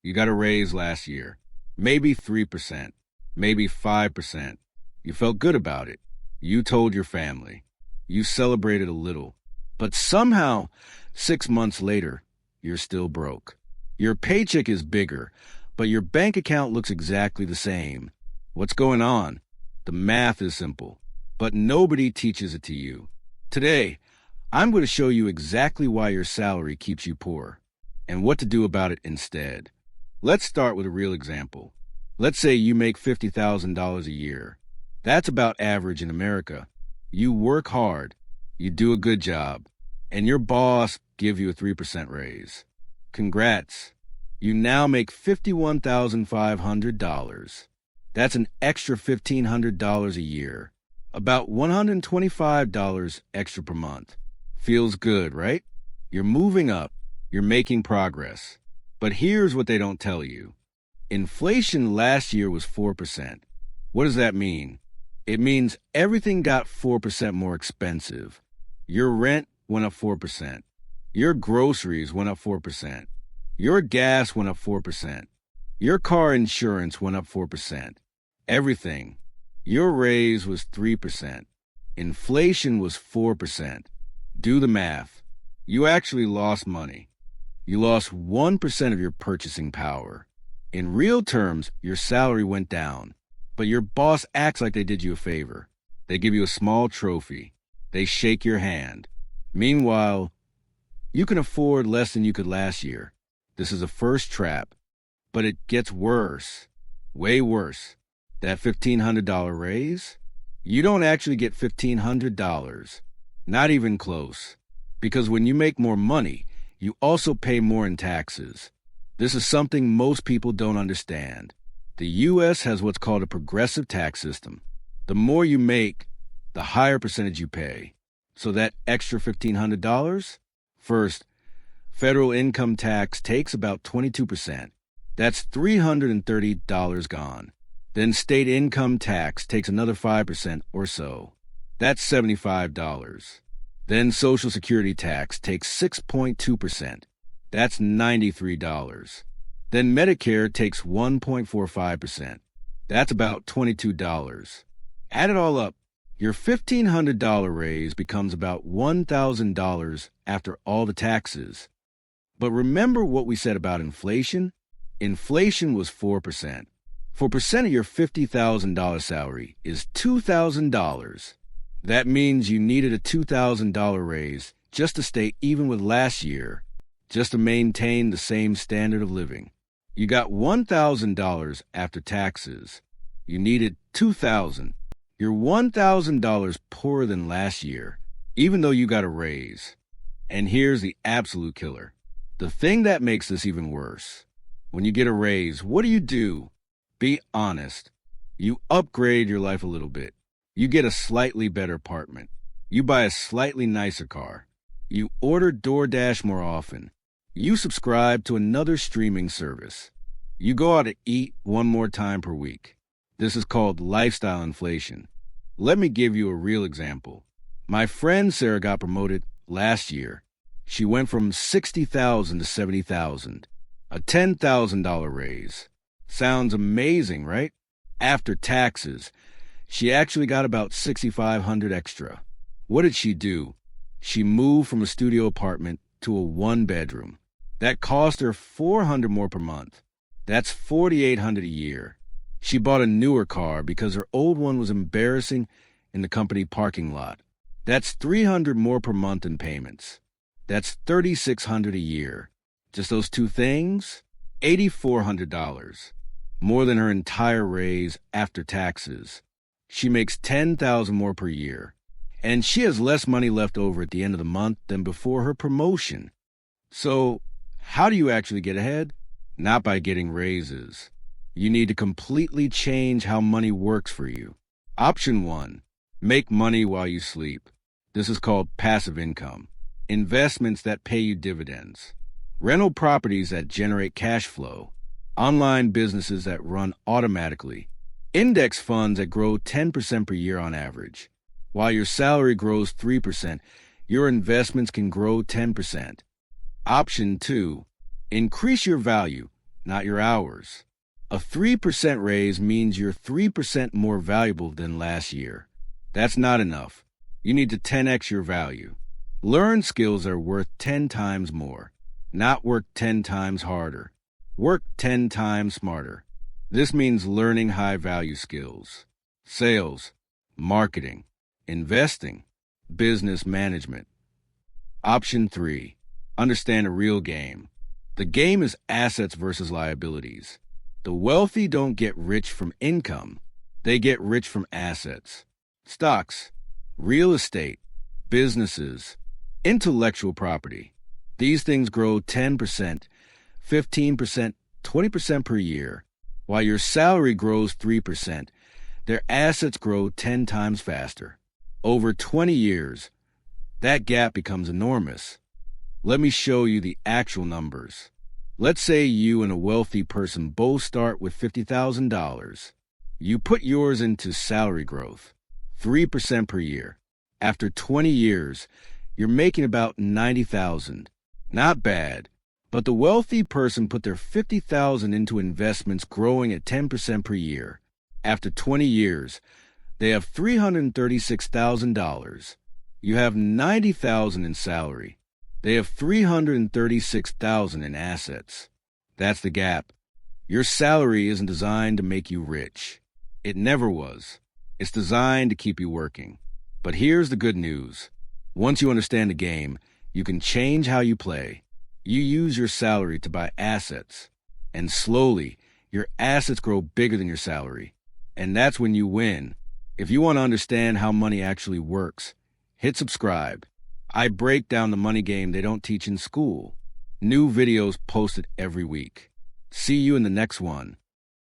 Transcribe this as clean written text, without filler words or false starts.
You got a raise last year. Maybe 3%, maybe 5%. You felt good about it. You told your family. You celebrated a little. But somehow, 6 months later, you're still broke. Your paycheck is bigger, but your bank account looks exactly the same. What's going on? The math is simple, but nobody teaches it to you. Today, I'm going to show you exactly why your salary keeps you poor and what to do about it instead. Let's start with a real example. Let's say you make $50,000 a year. That's about average in America. You work hard, you do a good job, and your boss gives you a 3% raise. Congrats. You now make $51,500. That's an extra $1,500 a year, about $125 extra per month. Feels good, right? You're moving up, you're making progress. But here's what they don't tell you. Inflation last year was 4%. What does that mean? It means everything got 4% more expensive. Your rent went up 4%. Your groceries went up 4%. Your gas went up 4%. Your car insurance went up 4%. Everything. Your raise was 3%. Inflation was 4%. Do the math. You actually lost money. You lost 1% of your purchasing power. In real terms, your salary went down. But your boss acts like they did you a favor. They give you a small trophy. They shake your hand. Meanwhile, you can afford less than you could last year. This is a first trap. But it gets worse. Way worse. That $1,500 raise? You don't actually get $1,500. Not even close. Because when you make more money, you also pay more in taxes. This is something most people don't understand. The U.S. has what's called a progressive tax system. The more you make, the higher percentage you pay. So that extra $1,500? First, federal income tax takes about 22%. That's $330 gone. Then state income tax takes another 5% or so. That's $75. Then Social Security tax takes 6.2%. That's $93. Then Medicare takes 1.45%. That's about $22. Add it all up. Your $1,500 raise becomes about $1,000 after all the taxes. But remember what we said about inflation? Inflation was 4%. 4% of your $50,000 salary is $2,000. That means you needed a $2,000 raise just to stay even with last year, just to maintain the same standard of living. You got $1,000 after taxes. You needed $2,000. You're $1,000 poorer than last year, even though you got a raise. And here's the absolute killer. The thing that makes this even worse. When you get a raise, what do? Be honest. You upgrade your life a little bit. You get a slightly better apartment. You buy a slightly nicer car. You order DoorDash more often. You subscribe to another streaming service. You go out to eat one more time per week. This is called lifestyle inflation. Let me give you a real example. My friend Sarah got promoted last year. She went from $60,000 to $70,000, a $10,000 raise. Sounds amazing, right? After taxes, she actually got about $6,500 extra. What did she do? She moved from a studio apartment to a one-bedroom. That cost her $400 more per month. That's $4,800 a year. She bought a newer car because her old one was embarrassing in the company parking lot. That's $300 more per month in payments. That's $3,600 a year. Just those two things? $8,400. More than her entire raise after taxes. She makes $10,000 more per year. And she has less money left over at the end of the month than before her promotion. So, how do you actually get ahead? Not by getting raises. You need to completely change how money works for you. Option 1, make money while you sleep. This is called passive income. Investments that pay you dividends. Rental properties that generate cash flow. Online businesses that run automatically. Index funds that grow 10% per year on average. While your salary grows 3%, your investments can grow 10%. Option 2, increase your value not your hours. A 3% raise means you're 3% more valuable than last year. That's not enough. You need to 10x your value. Learn skills are worth 10 times more. Not work 10 times harder. Work 10 times smarter. This means learning high-value skills. Sales, marketing, investing, business management. Option 3. Understand a real game. The game is assets versus liabilities. The wealthy don't get rich from income. They get rich from assets. Stocks, real estate, businesses, intellectual property. These things grow 10%, 15%, 20% per year. While your salary grows 3%, their assets grow 10 times faster. Over 20 years, that gap becomes enormous. Let me show you the actual numbers. Let's say you and a wealthy person both start with $50,000. You put yours into salary growth, 3% per year. After 20 years, you're making about $90,000. Not bad. But the wealthy person put their $50,000 into investments growing at 10% per year. After 20 years, they have $336,000. You have $90,000 in salary. They have $336,000 in assets. That's the gap. Your salary isn't designed to make you rich. It never was. It's designed to keep you working. But here's the good news. Once you understand the game, you can change how you play. You use your salary to buy assets. And slowly, your assets grow bigger than your salary. And that's when you win. If you want to understand how money actually works, hit subscribe. I break down the money game they don't teach in school. New videos posted every week. See you in the next one.